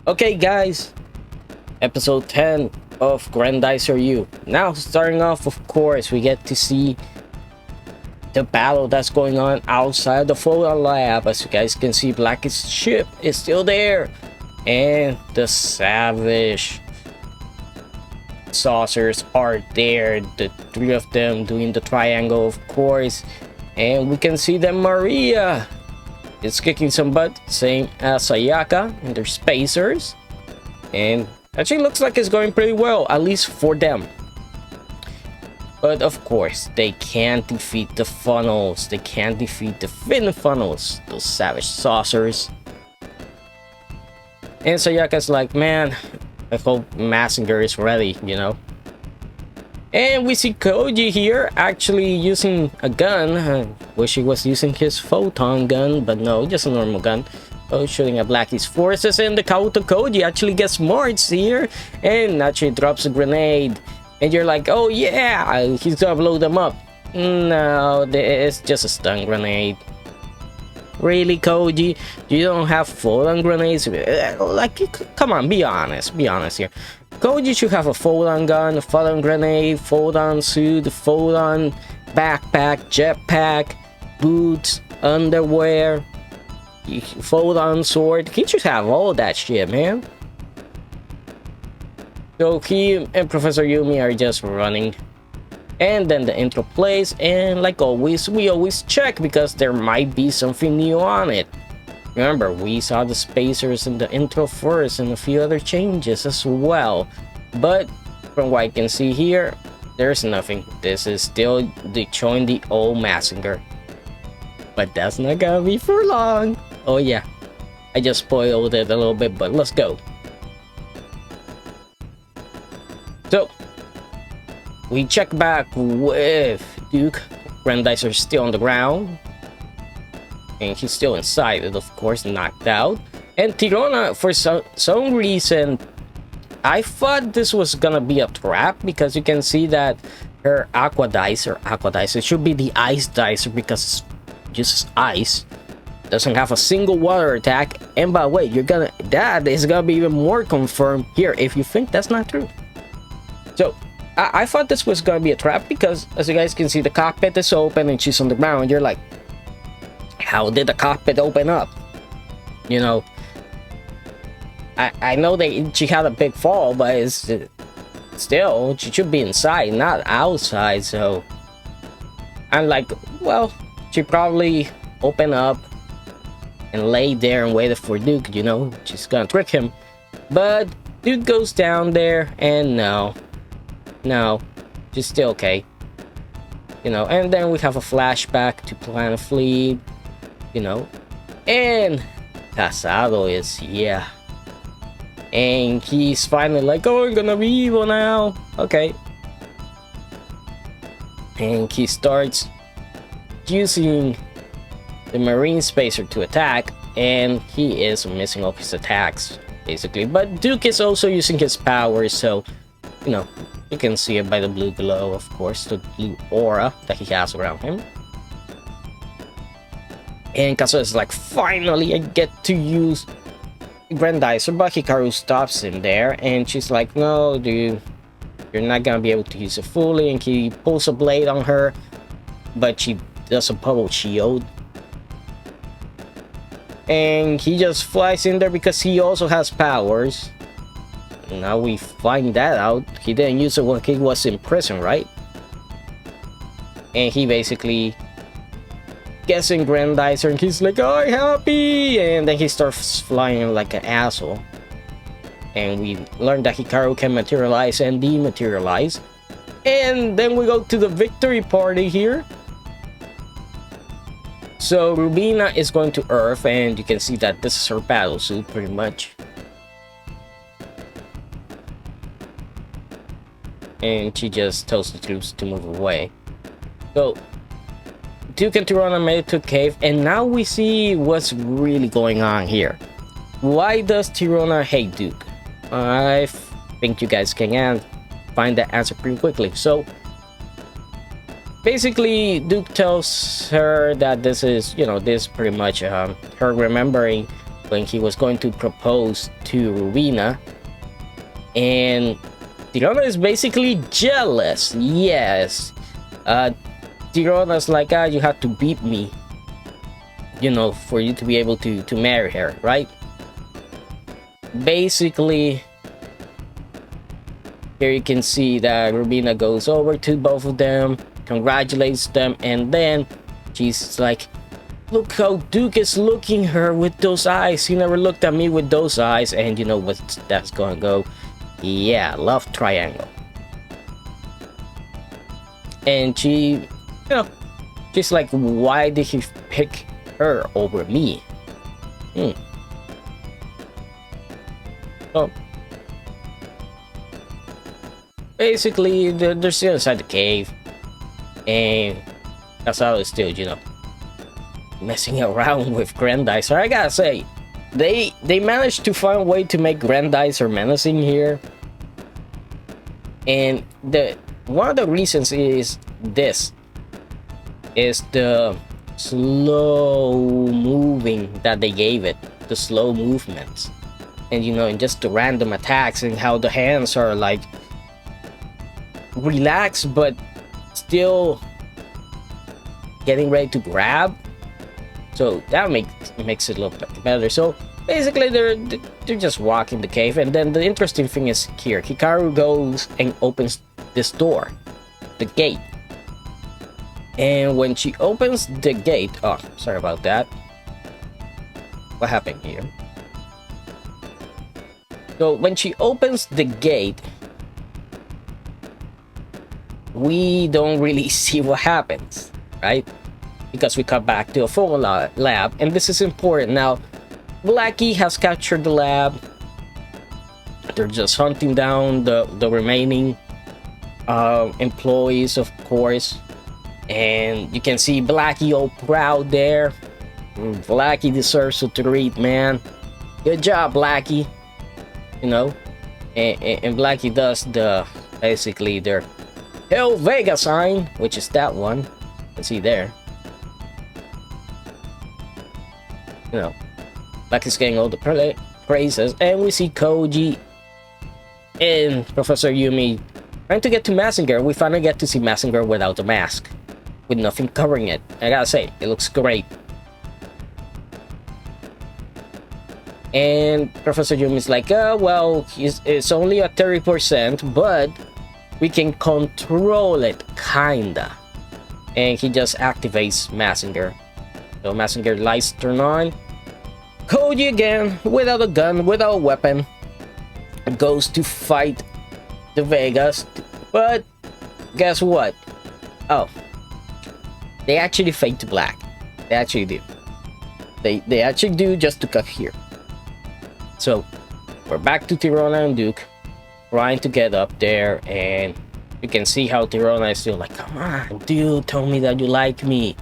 Okay guys, episode 10 of Grendizer U. Now starting off, of course, we get to see the battle that's going on outside the Photon lab. As you guys can see, Blackie's ship is still there, and the savage saucers are there, the three of them doing the triangle, of course. And we can see that Maria is kicking some butt, same as Sayaka and their spacers, and actually looks like it's going pretty well, at least for them. But of course, they can't defeat the funnels. They can't defeat the fin funnels, those savage saucers. And Sayaka's like, man, I hope Massinger is ready, you know. And we see Koji here actually using a gun. I wish he was using his photon gun, but no, just a normal gun. Oh, shooting at Blackie's forces, and the Kauto Koji actually gets marked here and actually drops a grenade. And you're like, oh yeah, he's gonna blow them up. No, it's just a stun grenade. Really, Koji? You don't have photon grenades? Like, come on, be honest here. Koji should have a photon gun, a photon grenade, photon suit, photon backpack, jetpack, boots, underwear, photon sword. He should have all that shit, man. So he and Professor Yumi are just running. And then the intro plays, and like always, we always check because there might be something new on it. Remember, we saw the spacers in the intro first and a few other changes as well. But from what I can see here, there's nothing. This is still showing the old Massinger. But that's not gonna be for long. Oh yeah, I just spoiled it a little bit, but let's go. So, we check back with Duke. Grandizer's still on the ground. And he's still inside it, of course, knocked out. And Tirona, for some reason, I thought this was gonna be a trap, because you can see that her Aquadizer should be the Ice Dicer because it uses ice. Doesn't have a single water attack. And by the way, that is gonna be even more confirmed here if you think that's not true. So I thought this was gonna be a trap because, as you guys can see, the cockpit is open and she's on the ground. You're like, how did the cockpit open up? You know, I know that she had a big fall, but it's still, she should be inside, not outside. So I'm like, well, she probably opened up and laid there and waited for Duke, you know, she's gonna trick him. But Duke goes down there, and no, she's still okay, you know. And then we have a flashback to Planet Fleet, you know, and Casado is, yeah, and he's finally like, oh, I'm gonna be evil now, okay. And he starts using the Marine Spacer to attack, and he is missing all his attacks basically. But Duke is also using his powers, so you know, you can see it by the blue glow, of course, the blue aura that he has around him. And Kazuo is like, finally I get to use Grendizer, but Hikaru stops him there, and she's like, no dude, you're not gonna be able to use it fully. And he pulls a blade on her, but she does a bubble shield. And he just flies in there because he also has powers. Now we find that out. He didn't use it when he was in prison, right? And he basically gets in Grendizer, and he's like, oh, happy! And then he starts flying like an asshole. And we learn that Hikaru can materialize and dematerialize. And then we go to the victory party here. So Rubina is going to Earth, and you can see that this is her battle suit pretty much. And she just tells the troops to move away. So Duke and Tirona made it to a cave, and now we see what's really going on here. Why does Tirona hate Duke? I think you guys can find the answer pretty quickly. So basically, Duke tells her that this is, you know, this pretty much her remembering when he was going to propose to Rubina. And Tirona is basically jealous. Yes. Tirona's like, you have to beat me, you know, for you to be able to marry her, right? Basically, here you can see that Rubina goes over to both of them, congratulates them, and then she's like, look how Duke is looking her with those eyes. He never looked at me with those eyes. And you know what that's gonna go? Yeah, love triangle. And she, you know, she's like, why did he pick her over me? So basically, they're still inside the cave, and Kasao is still, you know, messing around with Grendizer. I gotta say, they managed to find a way to make Grendizer menacing here, and one of the reasons is this is the slow moving that they gave it, the slow movements, and you know, and just the random attacks, and how the hands are like relaxed but still getting ready to grab. So that makes it look better. So basically, they're just walking the cave, and then the interesting thing is here, Hikaru goes and opens this door, the gate. And when she opens the gate, oh, sorry about that. What happened here? So when she opens the gate, we don't really see what happens, right? Because we come back to a full lab, and this is important. Now, Blackie has captured the lab. They're just hunting down the remaining employees, of course. And you can see Blackie all proud there. Blackie deserves a treat, man. Good job, Blackie. You know, and Blackie does basically their Hell Vega sign, which is that one. You can see there. You know, Blackie's getting all the praises, and we see Koji and Professor Yumi trying to get to Mazinger. We finally get to see Mazinger without a mask, with nothing covering it. I gotta say, it looks great. And Professor Yumi's like, well, it's only at 30%, but we can control it, kinda. And he just activates Mazinger. So Mazinger lights turn on. Koji again, without a gun, without a weapon, goes to fight the Vegas. But guess what? Oh, they actually fade to black. They actually do. They actually do, just to cut here. So we're back to Tirona and Duke trying to get up there, and you can see how Tirona is still like, come on, dude, tell me that you like me.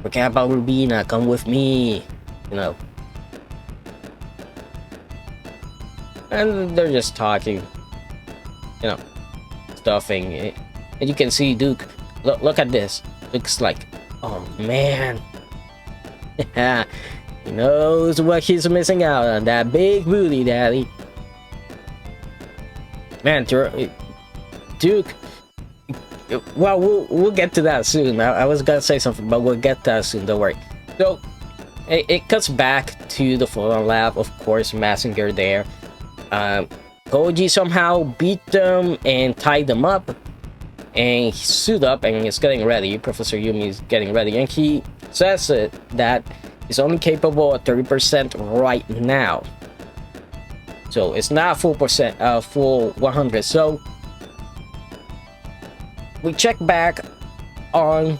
Forget about Rubina, come with me. You know. And they're just talking, you know, stuffing. And you can see Duke. Look at this. Duke's like, oh man. He knows what he's missing out on. That big booty, daddy. Man, Duke. Well, we'll get to that soon. I was gonna say something, but we'll get to that soon. Don't worry. So it cuts back to the Photon Lab. Of course, Mazinger there. Koji somehow beat them and tied them up, and he suit up and is getting ready. Professor Yumi is getting ready, and he says that it's only capable at 30% right now. So it's not full 100. So we check back on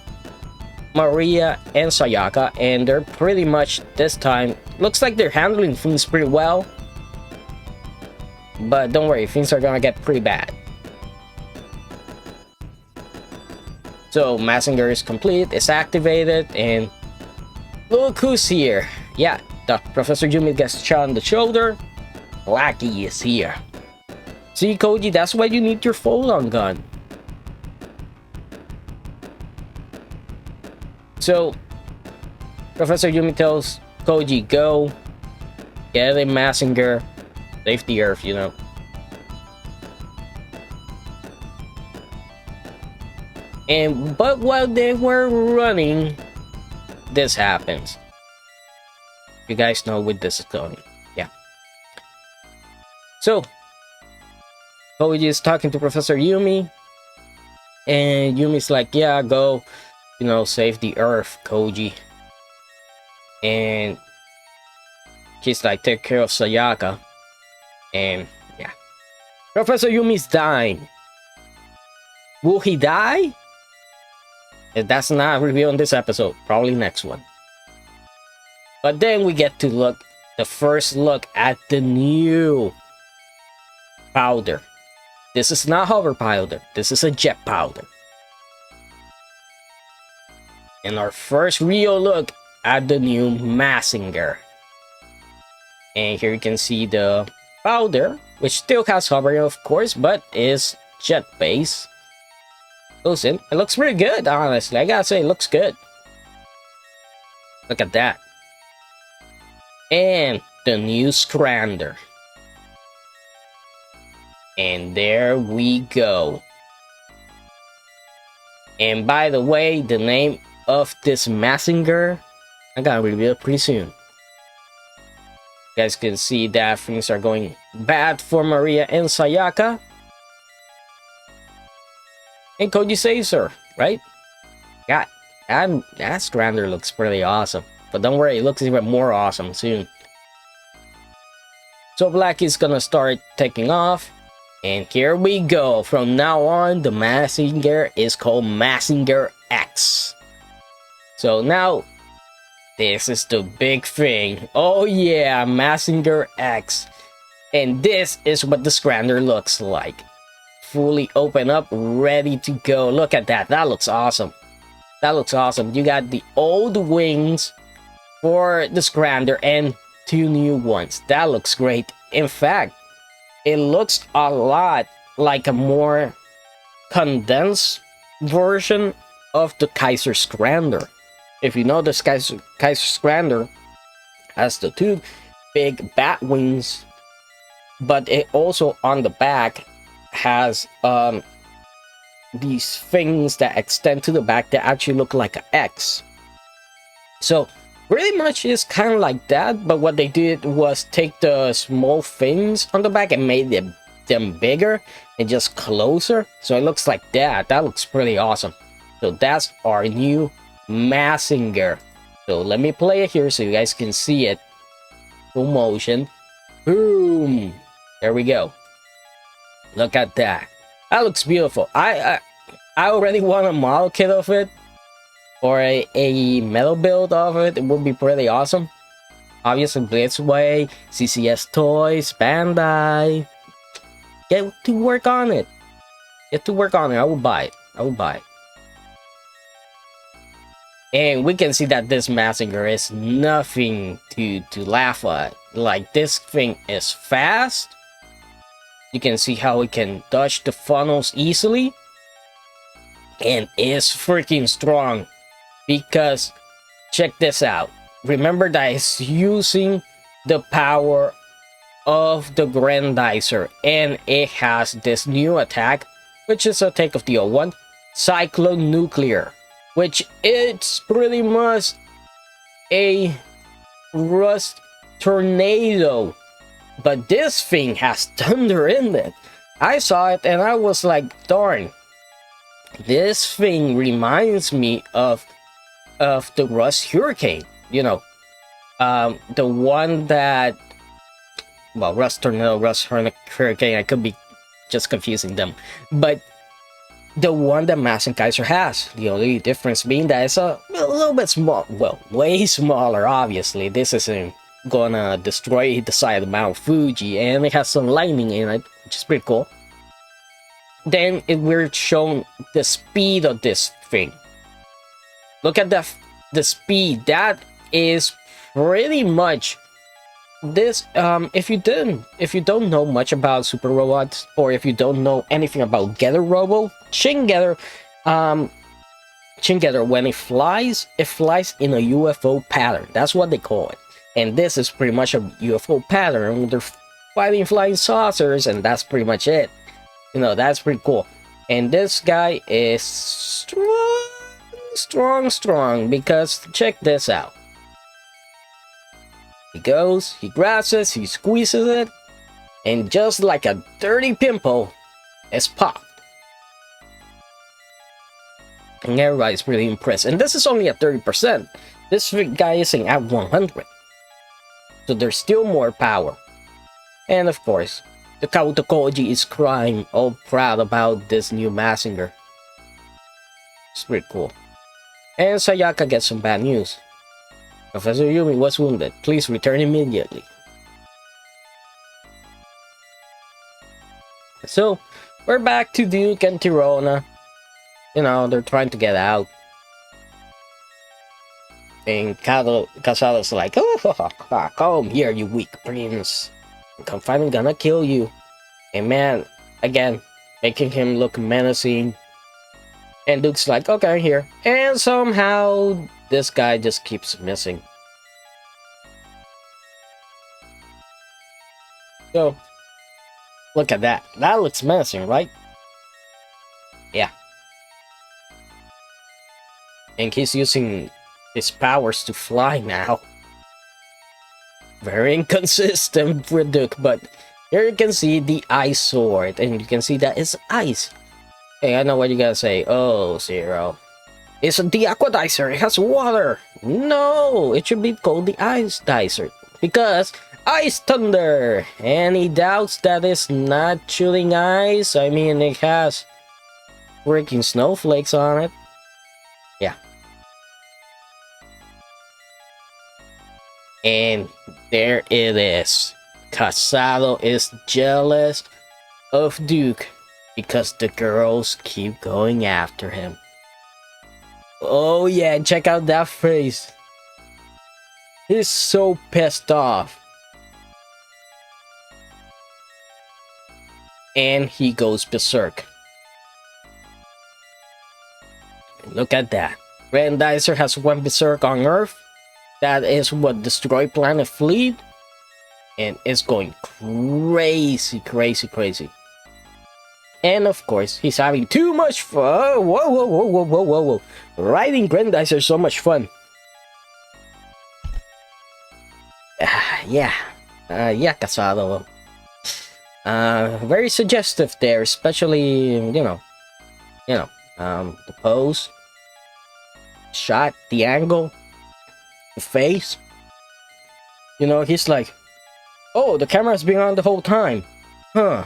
Maria and Sayaka, and they're pretty much, this time, looks like they're handling things pretty well. But don't worry, things are gonna get pretty bad. So Mazinger is complete, it's activated, and look who's here. Yeah, Professor Yumi gets shot on the shoulder. Blackie is here. See, Koji, that's why you need your photon gun. So Professor Yumi tells Koji, go Get a Massinger. Save the Earth, you know. But while they were running, this happens. You guys know where this is going. Yeah. So, Koji is talking to Professor Yumi. And Yumi's like, yeah, go, you know, save the Earth, Koji. And she's like, take care of Sayaka. And, yeah. Professor Yumi's dying. Will he die? That's not revealed in this episode. Probably next one. But then we get to look, the first look at the new powder. This is not hover powder. This is a jet powder. And our first real look at the new Massinger. And here you can see the powder, which still has hovering, of course, but is jet base. Goes in. It looks pretty good, honestly. I gotta say, it looks good. Look at that. And the new Scrander. And there we go. And by the way, the name of this Massinger, I gotta reveal it pretty soon. You guys can see that things are going bad for Maria and Sayaka. And Koji saves her, right? Yeah, that Scrander looks pretty awesome. But don't worry, it looks even more awesome soon. So Black is gonna start taking off. And here we go. From now on, the Massinger is called Massinger X. So now, this is the big thing. Oh yeah, Massinger X. And this is what the Scrander looks like. Fully open up, ready to go. Look at that. That looks awesome. That looks awesome. You got the old wings for the Scrander and 2 new ones. That looks great. In fact, it looks a lot like a more condensed version of the Kaiser Scrander. If you know, the Kaiser Scrander has the 2 big bat wings, but it also on the back has these things that extend to the back that actually look like an X. So pretty much it's kind of like that, but what they did was take the small things on the back and made them bigger and just closer, so it looks like that. That looks pretty awesome. So that's our new Massinger. So let me play it here so you guys can see it. Full motion. Boom. There we go. Look at that. That looks beautiful. I already want a model kit of it, or a metal build of it. It would be pretty awesome. Obviously, Blitzway, CCS Toys, Bandai. Get to work on it. Get to work on it. I will buy it. I will buy it. And we can see that this Massinger is nothing to laugh at. Like, this thing is fast. You can see how it can dodge the funnels easily. And is freaking strong. Because, check this out. Remember that it's using the power of the Grendizer. And it has this new attack, which is a take of the old one. Cyclone Nuclear. Which it's pretty much a rust tornado. But this thing has thunder in it. I saw it and I was like, darn. This thing reminds me of the Rust Hurricane. You know, the one that, well, Rust Tornado, Rust Hurricane, I could be just confusing them. But the one that Mass Kaiser has. The only difference being that it's a little bit small. Well, way smaller, obviously. This isn't gonna destroy the side of Mount Fuji, and it has some lightning in it, which is pretty cool. Then we're shown the speed of this thing. Look at the speed. That is pretty much this. If you don't know much about super robots, or if you don't know anything about Getter Robo, Shin Getter, when it flies in a UFO pattern. That's what they call it. And this is pretty much a UFO pattern. They're fighting flying saucers, and that's pretty much it. You know, that's pretty cool. And this guy is strong, because check this out. He goes, he grabs it, he squeezes it, and just like a dirty pimple, it's popped. And everybody's really impressed. And this is only at 30%. This guy isn't at 100. So there's still more power. And of course, the Kabuto Koji is crying all proud about this new messenger. It's pretty cool. And Sayaka gets some bad news. Professor Yumi was wounded. Please return immediately. So, we're back to Duke and Tirona. You know, they're trying to get out. And Kasado's like, oh, come here, you weak prince. I'm finally gonna kill you. And man, again, making him look menacing. And Duke's like, okay, I'm here. And somehow, this guy just keeps missing. So, look at that. That looks menacing, right? Yeah. And he's using his powers to fly now. Very inconsistent for Duke, but here you can see the ice sword, and you can see that it's ice. Hey, I know what you gotta say. Oh, Zero. It's the Aquadizer. It has water. No, it should be called the Ice Dicer. Because Ice Thunder. Any doubts that it's not shooting ice? I mean, it has freaking snowflakes on it. Yeah. And there it is. Kasado is jealous of Duke because the girls keep going after him. Oh yeah, check out that face. He's so pissed off. And he goes berserk. Look at that. Grendizer has went berserk on Earth. That is what destroyed Planet Fleet. And it's going crazy. And of course, he's having too much fun. Whoa. Riding Grendizer is so much fun. Yeah, Kasado. Very suggestive there, especially, the pose, shot, the angle, the face. You know, he's like, oh, the camera's been on the whole time. Huh.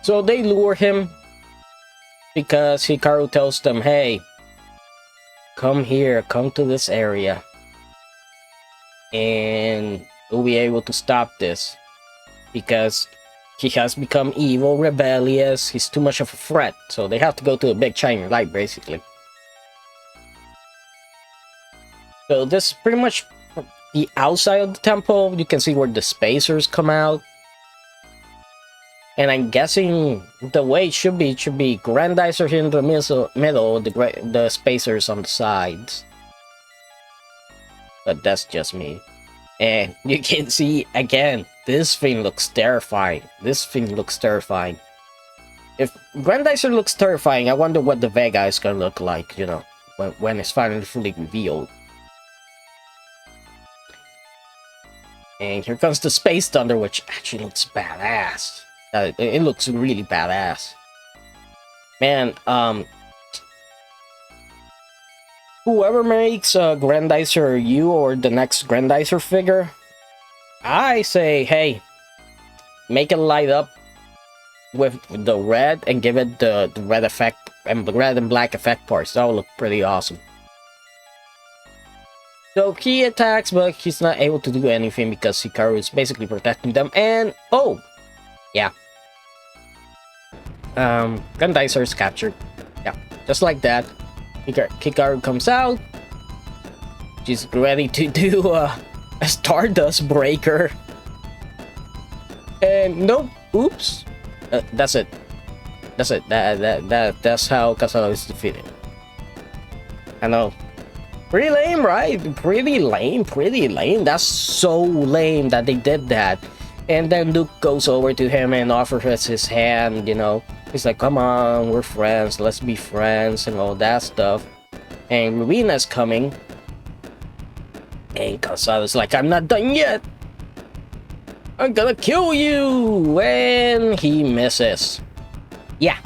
So they lure him because Hikaru tells them, hey, come here, come to this area, and we'll be able to stop this because he has become evil, rebellious, he's too much of a threat. So they have to go to a big shining light, basically. So this is pretty much the outside of the temple. You can see where the spacers come out. And I'm guessing the way it should be Grendizer here in the middle, the spacers on the sides. But that's just me. And you can see, again, this thing looks terrifying. If Grendizer looks terrifying, I wonder what the Vega is gonna look like, you know, when it's finally fully revealed. And here comes the Space Thunder, which actually looks badass. It looks really badass. Man, whoever makes Grendizer U or the next Grendizer figure, I say, hey, make it light up with the red and give it the red effect and red and black effect parts. That will look pretty awesome. So he attacks, but he's not able to do anything because Hikaru is basically protecting them. And oh, yeah, Grendizer is captured. Yeah, just like that. Hikaru comes out. She's ready to do a Stardust Breaker. And nope, oops. That's it. That's how Kasado is defeated. I know. Pretty lame, right? Pretty lame. That's so lame that they did that. And then Duke goes over to him and offers his hand, you know. He's like, come on, we're friends, let's be friends, and all that stuff. And Ruina's coming. And Kasado's like, I'm not done yet. I'm gonna kill you. And he misses. Yeah.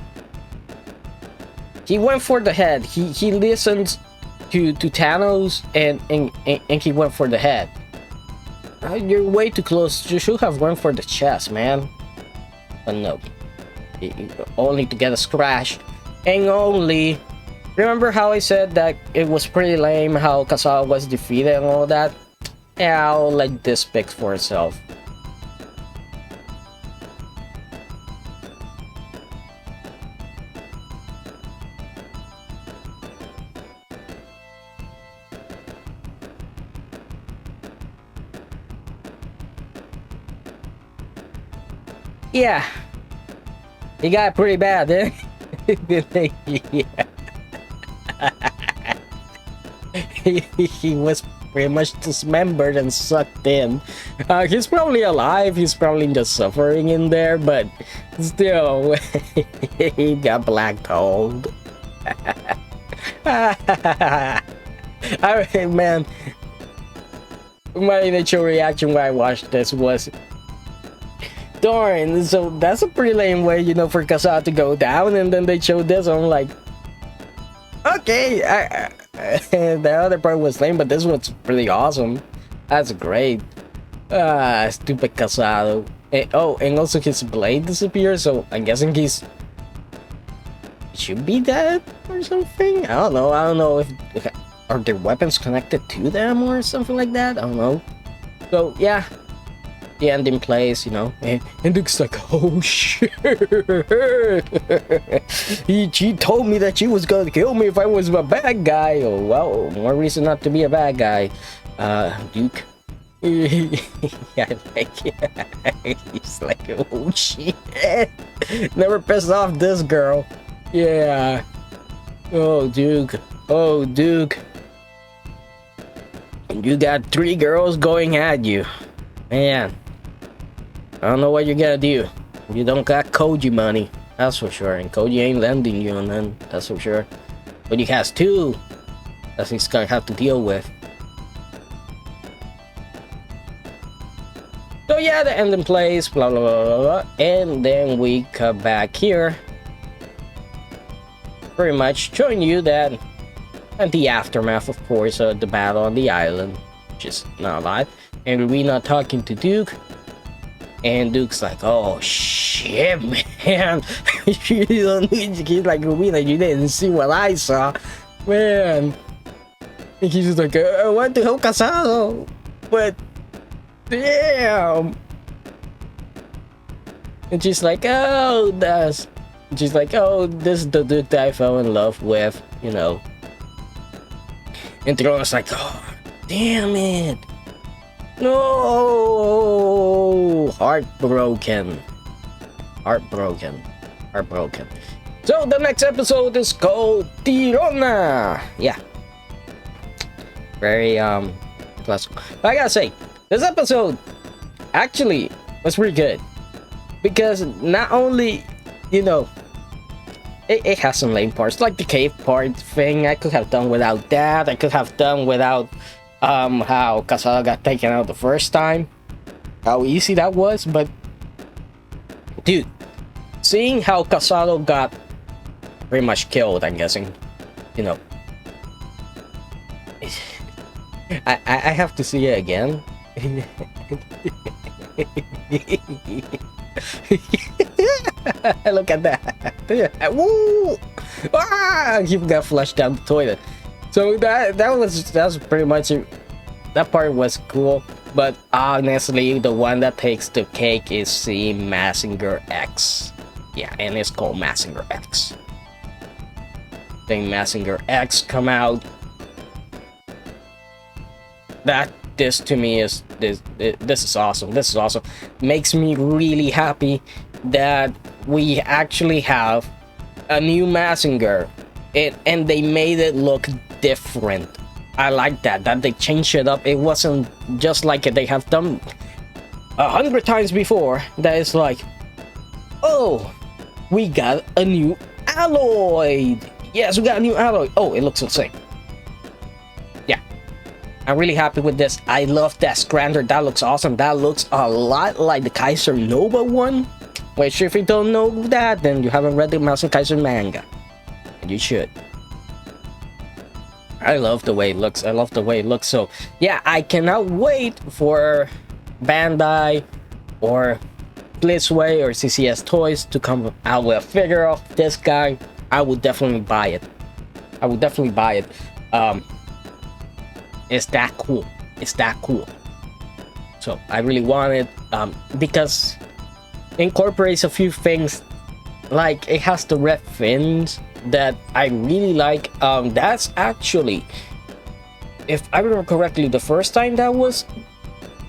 He went for the head. He listened to Thanos and he went for the head. You're way too close. You should have went for the chest, man. But no. Only to get a scratch. And only... Remember how I said that it was pretty lame how Kasado was defeated and all that? Yeah, I'll let this speak for itself. Yeah. He got pretty bad, eh? Yeah. He was pretty much dismembered and sucked in. He's probably alive, he's probably just suffering in there, but still, he got black-hole. Alright, man. My initial reaction when I watched this was, darn, so that's a pretty lame way, you know, for Kasado to go down, and then they showed this, I'm like, okay, the other part was lame, but this was pretty awesome. That's great. Stupid Kasado. Oh, and also his blade disappears, so I'm guessing he should be dead or something? I don't know if are their weapons connected to them or something like that? I don't know. So, yeah. The end in place, you know, and Duke's like, oh shit. She told me that she was gonna kill me if I was a bad guy. Oh well, more reason not to be a bad guy. Duke. Yeah, like, he's like, oh shit. Never piss off this girl. Yeah. Oh Duke. Oh Duke. You got 3 girls going at you. Man. I don't know what you're gonna do. You don't got Koji money, that's for sure. And Koji ain't lending you none, that's for sure. But he has 2 that he's gonna have to deal with. So yeah, the end in place, blah blah blah blah blah. And then we come back here. Pretty much showing you that, and the aftermath, of course, the battle on the island, which is not alive. And we're not talking to Duke. And Duke's like, oh shit, man. You don't need to keep like Rubina, you didn't see what I saw. Man. And he's just like, I want to help Kasado. But damn. And she's like, oh, this is the Duke that I fell in love with, you know. And Thanos like, oh, damn it. No, heartbroken. So the next episode is called Tirona. Yeah, very classic. I gotta say, this episode actually was pretty good because not only, you know, it has some lame parts like the cave part thing. I could have done without that. I could have done without how Kasado got taken out the first time, how easy that was. But dude, seeing how Kasado got pretty much killed, I'm guessing, you know, I have to see it again. Look at that. Woo! Ah, he got flushed down the toilet. So that was pretty much it. That part was cool, but honestly, the one that takes the cake is seeing Mazinger X. Yeah, and it's called Mazinger X. Seeing Mazinger X come out. This to me is this is awesome. This is awesome. Makes me really happy that we actually have a new Mazinger. And they made it look different. I like that they changed it up. It wasn't just like they have done 100 times before, that is like, oh, we got a new alloy. Yes, we got a new alloy. Oh, it looks the same. Yeah, I'm really happy with this. I love that Scrander. That looks awesome. That looks a lot like the Kaiser Nova one, which if you don't know that, then you haven't read the Mouse and Kaiser manga, and you should. I love the way it looks. I love the way it looks. So yeah, I cannot wait for Bandai or Blitzway or CCS Toys to come out with a figure of this guy. I would definitely buy it. I would definitely buy it. It's that cool. It's that cool. So I really want it because it incorporates a few things. Like it has the red fins that I really like. That's actually, if I remember correctly, the first time that was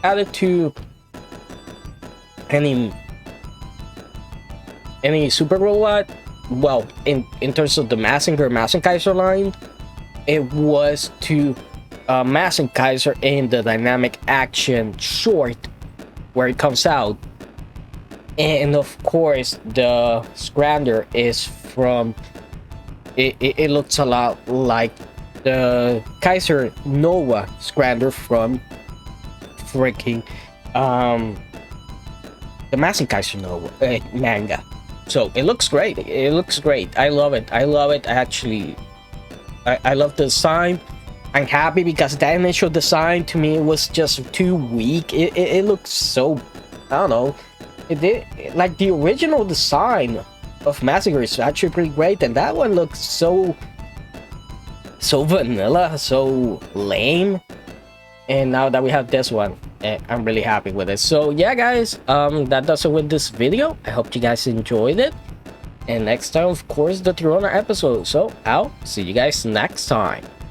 added to any super robot. Well, in terms of the Mass and Kaiser line, it was to Mass and Kaiser in the dynamic action short where it comes out, and of course the Scrander is from it looks a lot like the Kaiser Nova Scrander from freaking the Mass and Kaiser Nova manga. So it looks great. It looks great. I love it. I love it. Actually, I love the design. I'm happy because that initial design to me was just too weak. It looks so, I don't know. It did, like the original design of Massacre is actually pretty great, and that one looks so vanilla, so lame. And now that we have this one, I'm really happy with it. So yeah, guys, that does it with this video. I hope you guys enjoyed it, and next time, of course, the Tirona episode. So I'll see you guys next time.